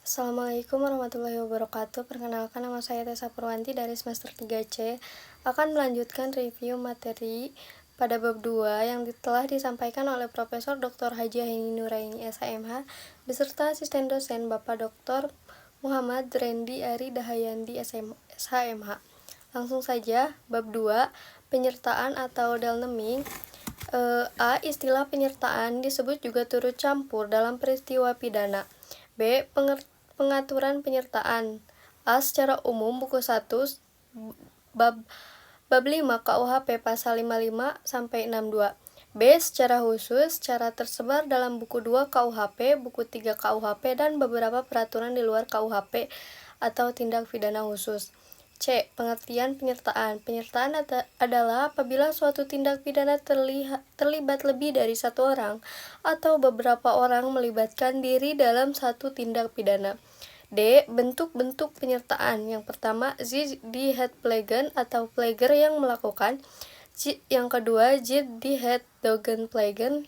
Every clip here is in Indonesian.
Assalamualaikum warahmatullahi wabarakatuh. Perkenalkan, nama saya Tessa Purwanti dari semester 3C. Akan melanjutkan review materi pada bab 2 yang telah disampaikan oleh Profesor Dr. Haji Aini Nuraini SHMH beserta asisten dosen Bapak Dr. Muhammad Rendi Ari Dahayandi SHMH. Langsung saja, bab 2, penyertaan atau dalneming. A. Istilah penyertaan disebut juga turut campur dalam peristiwa pidana. B. Pengaturan penyertaan. A. Secara umum buku 1 bab 5 KUHP pasal 55 sampai 62. B. Secara khusus, secara tersebar dalam buku 2 KUHP, buku 3 KUHP, dan beberapa peraturan di luar KUHP atau tindak pidana khusus. C. Pengertian penyertaan. Penyertaan adalah apabila suatu tindak pidana terlibat lebih dari satu orang atau beberapa orang melibatkan diri dalam satu tindak pidana. D. Bentuk-bentuk penyertaan. Yang pertama, die het plegen atau pleger yang melakukan. Yang kedua, die het dogen plegen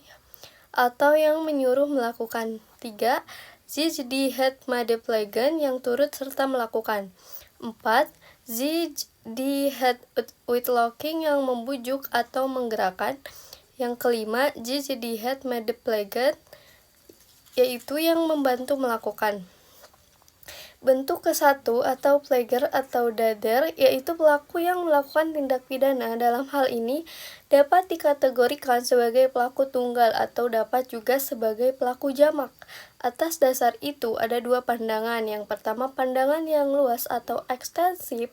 atau yang menyuruh melakukan. 3. Die het made plegen yang turut serta melakukan. 4. Die het uitlokking yang membujuk atau menggerakkan. Yang kelima, die het made plegen yaitu yang membantu melakukan. Bentuk ke-1 atau pleger atau dader yaitu pelaku yang melakukan tindak pidana. Dalam hal ini dapat dikategorikan sebagai pelaku tunggal atau dapat juga sebagai pelaku jamak. Atas dasar itu ada dua pandangan. Yang pertama, pandangan yang luas atau ekstensif.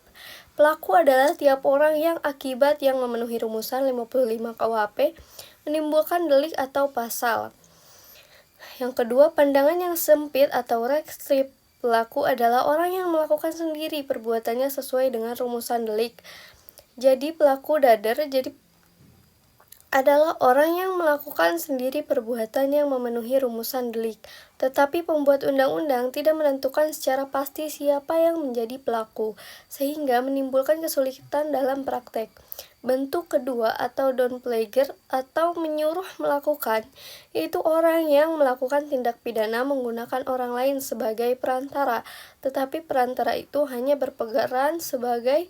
Pelaku adalah tiap orang yang akibat yang memenuhi rumusan 55 KUHP menimbulkan delik atau pasal. Yang kedua, pandangan yang sempit atau restrip. Pelaku adalah orang yang melakukan sendiri perbuatannya sesuai dengan rumusan delik. Jadi pelaku dader adalah orang yang melakukan sendiri perbuatan yang memenuhi rumusan delik. Tetapi pembuat undang-undang tidak menentukan secara pasti siapa yang menjadi pelaku, sehingga menimbulkan kesulitan dalam praktek. Bentuk kedua atau downplager atau menyuruh melakukan, yaitu orang yang melakukan tindak pidana menggunakan orang lain sebagai perantara, tetapi perantara itu hanya berperan sebagai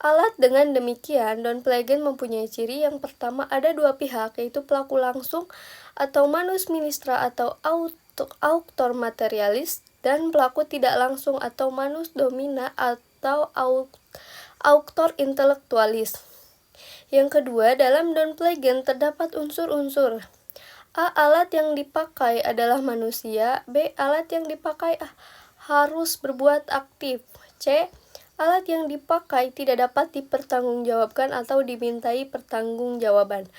alat. Dengan demikian, downplagen mempunyai ciri. Yang pertama, ada dua pihak, yaitu pelaku langsung atau manus ministra atau auctor materialis, dan pelaku tidak langsung atau manus domina atau auctor intellectualis. Yang kedua, dalam downplagen terdapat unsur-unsur. A. Alat yang dipakai adalah manusia. B. Alat yang dipakai harus berbuat aktif. C. Alat yang dipakai tidak dapat dipertanggungjawabkan atau dimintai pertanggungjawaban.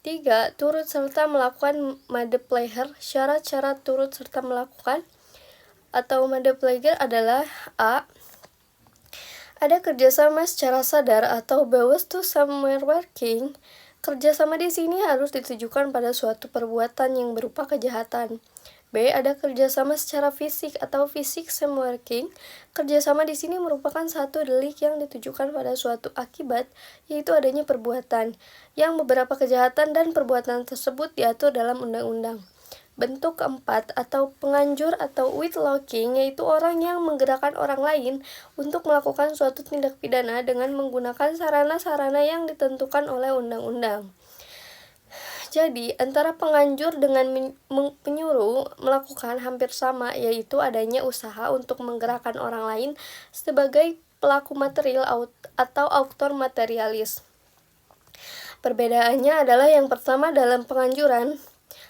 3. Turut serta melakukan medepleger. Syarat-syarat turut serta melakukan atau medepleger adalah A. Ada kerjasama secara sadar atau bewusst somewhere working. Kerjasama di sini harus ditujukan pada suatu perbuatan yang berupa kejahatan. B. Ada kerjasama secara fisik atau fisik working. Kerjasama di sini merupakan satu delik yang ditujukan pada suatu akibat, yaitu adanya perbuatan, yang beberapa kejahatan dan perbuatan tersebut diatur dalam undang-undang. Bentuk keempat atau penganjur atau uitlokking, yaitu orang yang menggerakkan orang lain untuk melakukan suatu tindak pidana dengan menggunakan sarana-sarana yang ditentukan oleh undang-undang. Jadi, antara penganjur dengan penyuruh melakukan hampir sama, yaitu adanya usaha untuk menggerakkan orang lain sebagai pelaku material atau auctor materialis. Perbedaannya adalah yang pertama, dalam penganjuran,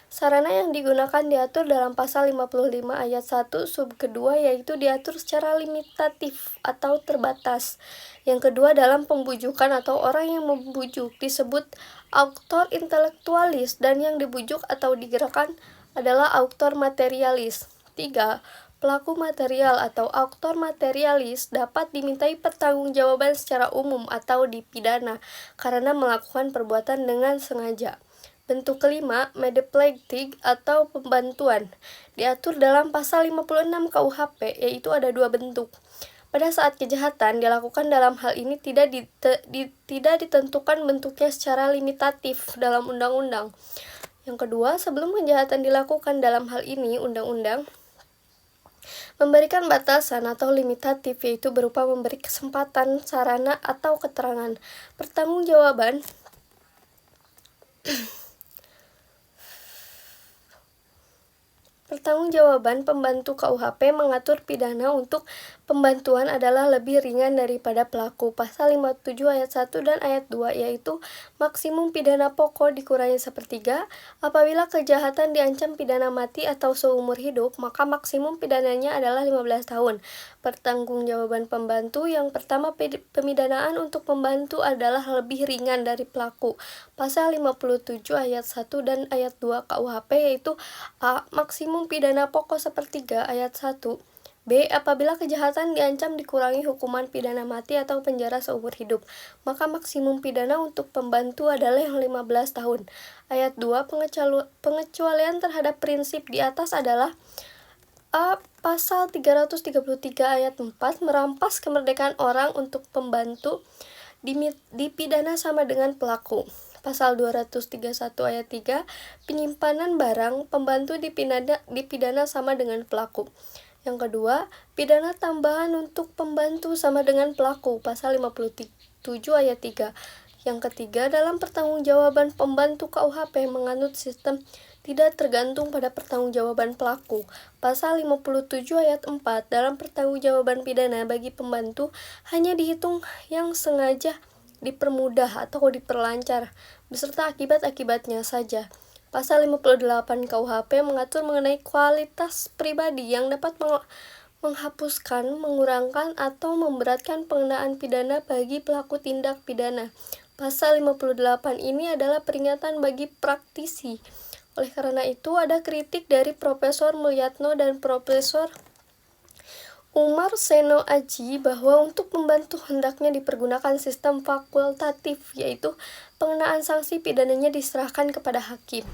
sarana yang digunakan diatur dalam pasal 55 ayat 1 sub kedua, yaitu diatur secara limitatif atau terbatas. Yang kedua, dalam pembujukan atau orang yang membujuk disebut auctor intellectualis, dan yang dibujuk atau digerakkan adalah auctor materialis. 3. Pelaku material atau auctor materialis dapat dimintai pertanggungjawaban secara umum atau dipidana karena melakukan perbuatan dengan sengaja. Bentuk kelima, medeplegic atau pembantuan, diatur dalam pasal 56 KUHP, yaitu ada dua bentuk. Pada saat kejahatan dilakukan dalam hal ini tidak ditentukan bentuknya secara limitatif dalam undang-undang. Yang kedua, sebelum kejahatan dilakukan dalam hal ini undang-undang Memberikan batasan atau limitatif yaitu berupa memberi kesempatan, sarana, atau keterangan. Pertanggungjawaban Pertanggungjawaban pembantu KUHP mengatur pidana untuk pembantuan adalah lebih ringan daripada pelaku. Pasal 57 ayat 1 dan ayat 2 yaitu maksimum pidana pokok dikurangi sepertiga. Apabila kejahatan diancam pidana mati atau seumur hidup, maka maksimum pidananya adalah 15 tahun. Pertanggungjawaban pembantu yang pertama, pemidanaan untuk pembantu adalah lebih ringan dari pelaku. Pasal 57 ayat 1 dan ayat 2 KUHP yaitu A. Maksimum pidana pokok sepertiga ayat 1. B. Apabila kejahatan diancam dikurangi hukuman pidana mati atau penjara seumur hidup, maka maksimum pidana untuk pembantu adalah 15 tahun. Ayat 2. Pengecualian terhadap prinsip di atas adalah A. Pasal 333 ayat 4 merampas kemerdekaan orang untuk pembantu dipidana sama dengan pelaku. Pasal 231 ayat 3, penyimpanan barang pembantu dipidana sama dengan pelaku. Yang kedua, pidana tambahan untuk pembantu sama dengan pelaku. Pasal 57 ayat 3. Yang ketiga, dalam pertanggungjawaban pembantu KUHP menganut sistem tidak tergantung pada pertanggungjawaban pelaku. Pasal 57 ayat 4, dalam pertanggungjawaban pidana bagi pembantu hanya dihitung yang sengaja dipermudah atau diperlancar, beserta akibat-akibatnya saja. Pasal 58 KUHP mengatur mengenai kualitas pribadi yang dapat menghapuskan, mengurangkan, atau memberatkan pengenaan pidana bagi pelaku tindak pidana. Pasal 58 ini adalah peringatan bagi praktisi. Oleh karena itu, ada kritik dari Profesor Mulyatno dan Profesor Umar Seno Aji bahwa untuk membantu hendaknya dipergunakan sistem fakultatif, yaitu pengenaan sanksi pidananya diserahkan kepada hakim.